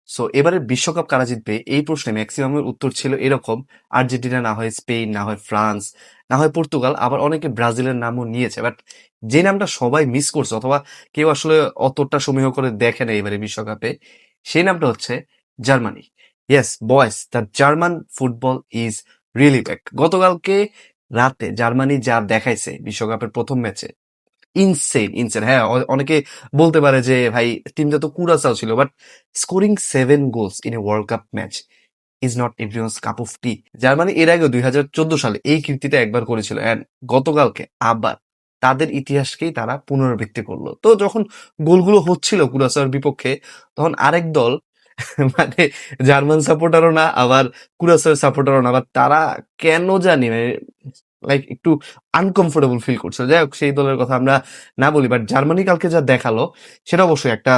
So এবারে বিশ্বকাপ কারা জিতবে এই প্রশ্নে ম্যাক্সিমামের উত্তর ছিল এরকম: আর্জেন্টিনা, না হয় স্পেন, না হয় ফ্রান্স, না হয় পর্তুগাল, আবার অনেকে ব্রাজিলের নামও নিয়েছে। বাট যে নামটা সবাই মিস করছে অথবা কেউ আসলে অতটা সমীহ করে দেখে না এবারে বিশ্বকাপে, সেই নামটা হচ্ছে জার্মানি। ইয়েস বয়েস, the German football is really back. গতকালকে রাতে জার্মানি যা দেখাইছে বিশ্বকাপের প্রথম ম্যাচে, ইনসেন ইনসেন। হ্যাঁ, অনেকে বলতে পারে যে ভাই টিমটা তো কুরাসাও ছিল, but scoring 7 goals in a world cup match is not everyone's cup of T. Germany এর আগেও 2014 সালে এই কীর্তিটা একবার করেছিল, অ্যান্ড গতকালকে আবার তাদের ইতিহাসকেই তারা পুনরাবৃত্তি করলো। তো যখন গোলগুলো হচ্ছিল কুরাসাওয়ার বিপক্ষে, তখন আরেক দল মানে জার্মান সাপোর্টারও না, আবার কুরাসাওয়ার সাপোর্টারও না, আবার তারা কেন জানি লাইক একটু আনকমফোর্টেবল ফিল করছে। যাই হোক, সেই দলের কথা আমরা না বলি, বাট জার্মানি কালকে যা দেখালো সেটা অবশ্যই একটা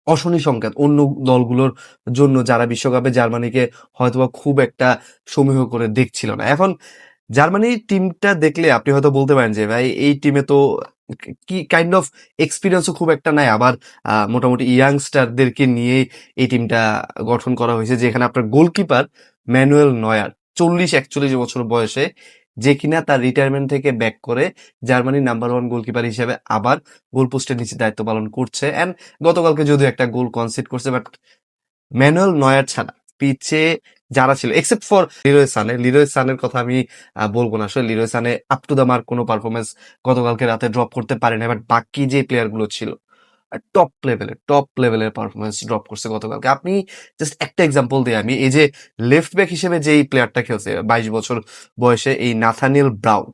অশনি সংকেত অন্য দলগুলোর জন্য, যারা বিশ্বকাপে জার্মানিকে হয়তোবা খুব একটা সমীহ করে দেখছিল না। এখন জার্মানির টিমটা দেখলে আপনি হয়তো বলতে পারেন যে ভাই এই টিমে তো কি কাইন্ড অফ এক্সপিরিয়েন্সও খুব একটা নাই, আবার মোটামুটি ইয়াংস্টারদেরকে নিয়ে এই টিমটা গঠন করা হয়েছে, যেখানে আপনার গোলকিপার ম্যানুয়েল নয়ার 40-41 বছর বয়সে, যে কিনা তার রিটায়ারমেন্ট থেকে ব্যাক করে জার্মানির নাম্বার 1 গোলকিপার হিসেবে আবার গোল পোস্টের নিচে দায়িত্ব পালন করছে। অ্যান্ড গতকালকে যদিও একটা গোল কনসিড করছে, বাট ম্যানুয়েল নয়ার ছাড়া পিচে যারা ছিল, এক্সেপ্ট ফর লিরোয় সানের কথা আমি বলবো না। আসলে লিরোয় সানে আপ টু দ্য মার্ক কোনো পারফরমেন্স গতকালকে রাতে ড্রপ করতে পারে না, বাট বাকি যে প্লেয়ার গুলো ছিল টপ লেভেলের পারফরমেন্স ড্রপ করছে গতকালকে। আপনি জাস্ট একটা এক্সাম্পল দিই আমি, এই যে লেফট ব্যাক হিসেবে যে এই প্লেয়ারটা খেলছে 22 বছর বয়সে, এই নাথানিয়েল ব্রাউন,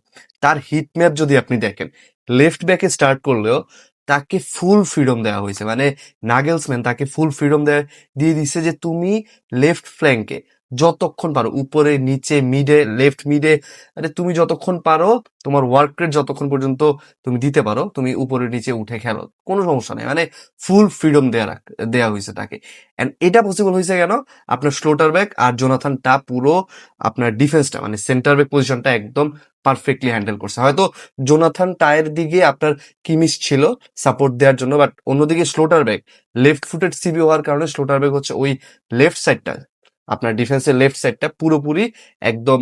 তার হিট ম্যাপ যদি আপনি দেখেন, লেফট ব্যাকে স্টার্ট করলেও তাকে ফুল ফ্রিডম দেওয়া হয়েছে। মানে নাগেলসম্যান তাকে ফুল ফ্রিডম দিয়ে দিচ্ছে যে তুমি লেফট ফ্ল্যাঙ্কে যতক্ষণ পারো, উপরে নিচে মিডে, লেফট মিডে, মানে তুমি যতক্ষণ পারো, তোমার ওয়ার্ক রেট যতক্ষণ পর্যন্ত তুমি দিতে পারো, তুমি উপরে নিচে উঠে খেলো, কোনো সমস্যা নেই। মানে ফুল ফ্রিডম দেয়া হয়েছে তাকে। অ্যান্ড এটা পসিবল হয়েছে কেন? আপনার স্লোটার ব্যাক আর জোনাথান টা পুরো আপনার ডিফেন্সটা মানে সেন্টার ব্যাক পজিশনটা একদম পারফেক্টলি হ্যান্ডেল করছে। হয়তো জোনাথান টায়ের দিকে আপনার কিমিস ছিল সাপোর্ট দেওয়ার জন্য, বাট অন্যদিকে স্লোটার ব্যাক লেফট ফুটেড সিবি হওয়ার কারণে স্লোটার ব্যাক হচ্ছে ওই লেফট সাইডটা, আপনার ডিফেন্সের লেফট সাইডটা পুরোপুরি একদম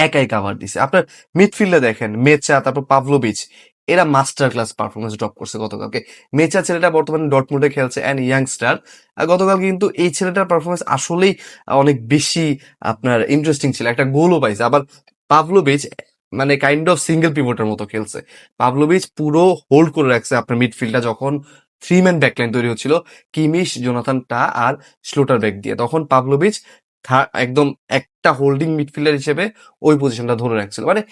একাই কাভার দিছে। আপনার মিডফিল্ডে দেখেন মেচা, তারপর পাভলোভিচ, এরা মাস্টার ক্লাস পারফরমেন্স ড্রপ করছে গতকালকে। মেচা ছেলেটা বর্তমানে ডটমুন্ডে খেলছে অ্যান্ড ইয়াংস্টার। গতকালকে কিন্তু এই ছেলেটার পারফরমেন্স আসলেই অনেক বেশি আপনার ইন্টারেস্টিং ছিল, একটা গোলও পাইছে। আবার পাভলোভিচ মানে কাইন্ড অফ সিঙ্গেল পিভটের মতো খেলছে। পাভলোভিচ পুরো হোল্ড করে রাখছে আপনার মিডফিল্ডটা, যখন 3 ম্যান ব্যাকলাইন তৈরি হচ্ছিল কিমিশ, জোনাথান টা আর স্লোটার ব্যাক দিয়ে, তখন পাভলোভিচ একদম একটা হোল্ডিং মিডফিল্ডার হিসেবে ওই পজিশনটা ধরে রাখছিল। মানে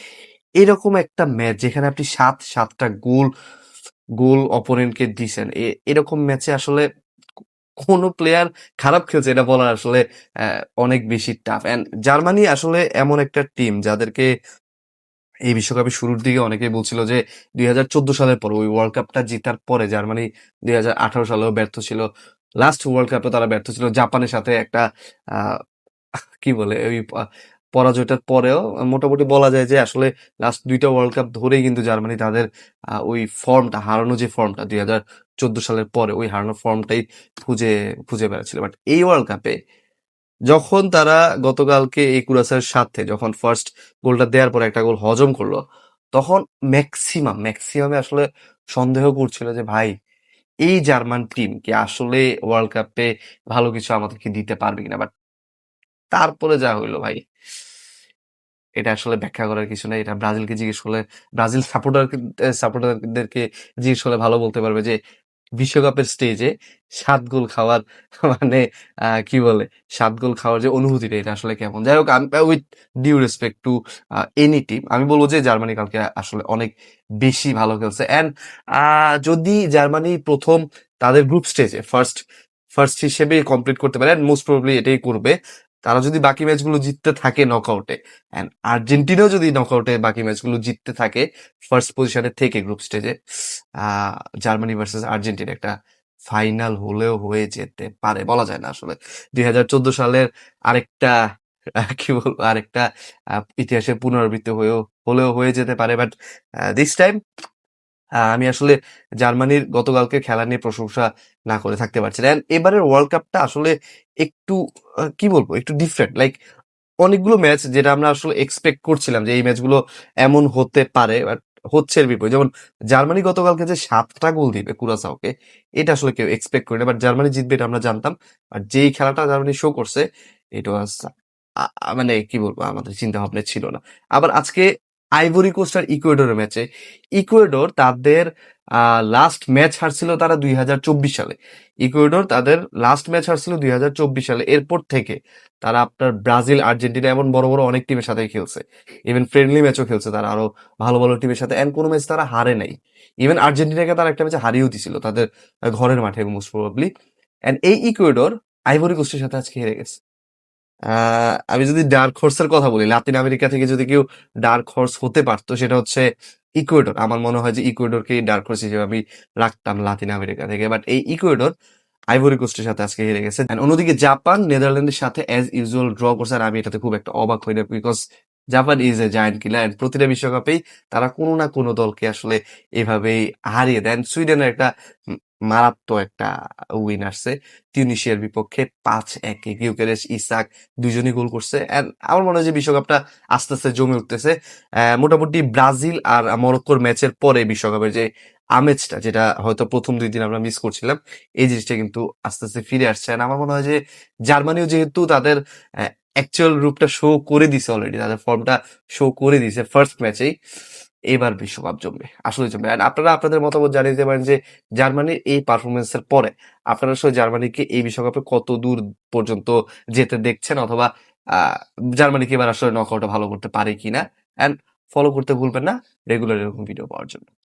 এরকম একটা ম্যাচ যেখানে আপনি সাতটা গোল গোল অপোনেন্টকে দিছেন, এরকম ম্যাচে আসলে কোনো প্লেয়ার খারাপ খেলছে এটা বলার আসলে অনেক বেশি টাফ। এন্ড জার্মানি আসলে এমন একটা টিম যাদেরকে এই বিশ্বকাপের শুরুর দিকে অনেকেই বলছিল যে 2014 সালের পর ওই ওয়ার্ল্ড কাপটা জেতার পরে জার্মানি 2018 সালেও ব্যর্থ ছিল, লাস্ট ওয়ার্ল্ড কাপে তারা ব্যর্থ ছিল জাপানের সাথে একটা আহ, কি বলে ওই পরাজয়টার পরেও মোটামুটি বলা যায় যে আসলে লাস্ট 2টা ওয়ার্ল্ড কাপ ধরেই কিন্তু জার্মানি তাদের ওই ফর্মটা, হারানো যে ফর্মটা 2014 সালের পরে, ওই হারানো ফর্মটাই খুঁজে খুঁজে বেড়াচ্ছিল। বাট এই ওয়ার্ল্ড কাপে যখন তারা গতকালকে এই কুরাসের সাথে যখন ফার্স্ট গোলটা দেওয়ার পরে একটা গোল হজম করলো, তখন ম্যাক্সিমামে আসলে সন্দেহ করছিল যে ভাই এই জার্মান টিম কি আসলে ওয়ার্ল্ড কাপে ভালো কিছু আমাদেরকে দিতে পারবে কিনা। বাট তারপরে যা হইলো ভাই, এটা আসলে ব্যাখ্যা করার কিছু নেই। এটা ব্রাজিলকে জিজ্ঞেস করলে, ব্রাজিল সাপোর্টারদেরকে জিজ্ঞেস করলে ভালো বলতে পারবে যে বিশ্বকাপের স্টেজে 7 গোল খাওয়ার মানে কি বলে 7 গোল খাওয়ার যে অনুভূতিটা, এটা আসলে কেমন। যাই হোক, with due respect to any team, আমি বলবো যে জার্মানি কালকে আসলে অনেক বেশি ভালো খেলছে। অ্যান্ড যদি জার্মানি প্রথম তাদের গ্রুপ স্টেজে ফার্স্ট ফার্স্ট হিসেবে কমপ্লিট করতে পারে, মোস্ট প্রবাবলি এটাই করবে, তারা যদি বাকি ম্যাচগুলো জিততে থাকে নকআউটে, অ্যান্ড আর্জেন্টিনাও যদি নকআউটে বাকি ম্যাচগুলো জিততে থাকে ফার্স্ট পজিশনে থেকে গ্রুপ স্টেজে, জার্মানি ভার্সেস আর্জেন্টিনা একটা ফাইনাল হলেও হয়ে যেতে পারে, বলা যায় না আসলে। 2014 সালের আরেকটা কি বলবো, আরেকটা ইতিহাসের পুনরাবৃত্তি হলেও হয়ে যেতে পারে। বাট দিস টাইম আমি আসলে জার্মানির গতকালকে খেলা নিয়ে প্রশংসা না করে থাকতে পারছি না। And এবারের ওয়ার্ল্ড কাপটা আসলে একটু কি বলবো? একটু ডিফারেন্ট। লাইক অনেকগুলো ম্যাচ যেটা আমরা আসলে এক্সপেক্ট করছিলাম যে এই ম্যাচগুলো এমন হতে পারে, বাট হচ্ছে এর বিপরীত। যেমন জার্মানি গতকালকে যে ৭ টা গোল দিবে কুরাসাওকে, এটা আসলে কেউ এক্সপেক্ট করেনি। বাট জার্মানি জিতবে এটা আমরা জানতাম। আর যেই খেলাটা জার্মানি শো করছে, এটা ওয়াজ মানে কি বলবো? আমাদের চিন্তাভাবনায় ছিল না। আবার আজকে আইভরি কোস্ট আর ইকুয়েডরের ম্যাচে, ইকুয়েডর তাদের লাস্ট ম্যাচ হারছিল তারা ২০২৪ সালে। ইকুয়েডর তাদের লাস্ট ম্যাচ হারছিল ২০২৪ সালে। এরপর থেকে তারা আপনার ব্রাজিল, আর্জেন্টিনা এমন বড়, বড় অনেক টিমের সাথেই খেলছে। ইভেন ফ্রেন্ডলি ম্যাচও খেলছে তারা আরো ভালো, ভালো টিমের সাথে। এন্ড কোন ম্যাচ তারা হারে নাই। ইভেন আর্জেন্টিনাকে তারা একটা ম্যাচে হারিয়েও দিছিল তাদের ঘরের মাঠে মোস্ট প্রবাবলি। এন্ড এই ইকুয়েডর আইভরি কোস্টের সাথে আজকে হেরে গেছে। আমি যদি ডার্ক হর্সের কথা বলি, লাতিন আমেরিকা থেকে যদি কেউ ডার্ক হর্স হতে পারতো সেটা হচ্ছে ইকুয়েডর। আমার মনে হয় যে ইকুয়েডরকেই ডার্ক হর্স হিসেবে আমি রাখতাম লাতিন আমেরিকা থেকে। বাট এই ইকুয়েডর আইভরি কোস্টের সাথে আজকে হেরে গেছে। And অন্যদিকে জাপান নেদারল্যান্ডের সাথে অ্যাজ ইউজুয়াল ড্র করছে। আর আমি এটাতে খুব একটা অবাক হই না, because Japan is a giant killer. And প্রতিটা বিশ্বকাপেই তারা কোনো না কোনো দলকে আসলে এভাবেই হারিয়ে দেন। সুইডেনের একটা মারাত্মক একটা উইন আসছে টিউনিশিয়ার বিপক্ষে ৫-১ গিউকেরেস ইসাক দুজনই গোল করছে। এন্ড আমার মনে হয় যে বিশ্বকাপটা আস্তে আস্তে জমে উঠতেছে। মোটামুটি ব্রাজিল আর মরক্কোর ম্যাচের পরে বিশ্বকাপের যে আমেজটা, যেটা হয়তো প্রথম ২ দিন আমরা মিস করছিলাম, এই জিনিসটা কিন্তু আস্তে আস্তে ফিরে আসছে। And আমার মনে হয় যে জার্মানিও যেহেতু তাদের অ্যাকচুয়াল রূপটা শো করে দিছে অলরেডি, তাদের ফর্মটা শো করে দিছে ফার্স্ট ম্যাচেই, এবার বিশ্বকাপ জমবে, আসলে জমবে। আর আপনারা আপনাদের মতামত জানিয়ে দিতে পারেন যে জার্মানির এই পারফরমেন্সের পরে আপনারা আসলে জার্মানিকে এই বিশ্বকাপে কত দূর পর্যন্ত যেতে দেখছেন, অথবা আহ, জার্মানিকে এবার আসলে নকআউটে ভালো করতে পারে কিনা। অ্যান্ড ফলো করতে ভুলবেন না রেগুলার এরকম ভিডিও পাওয়ার জন্য।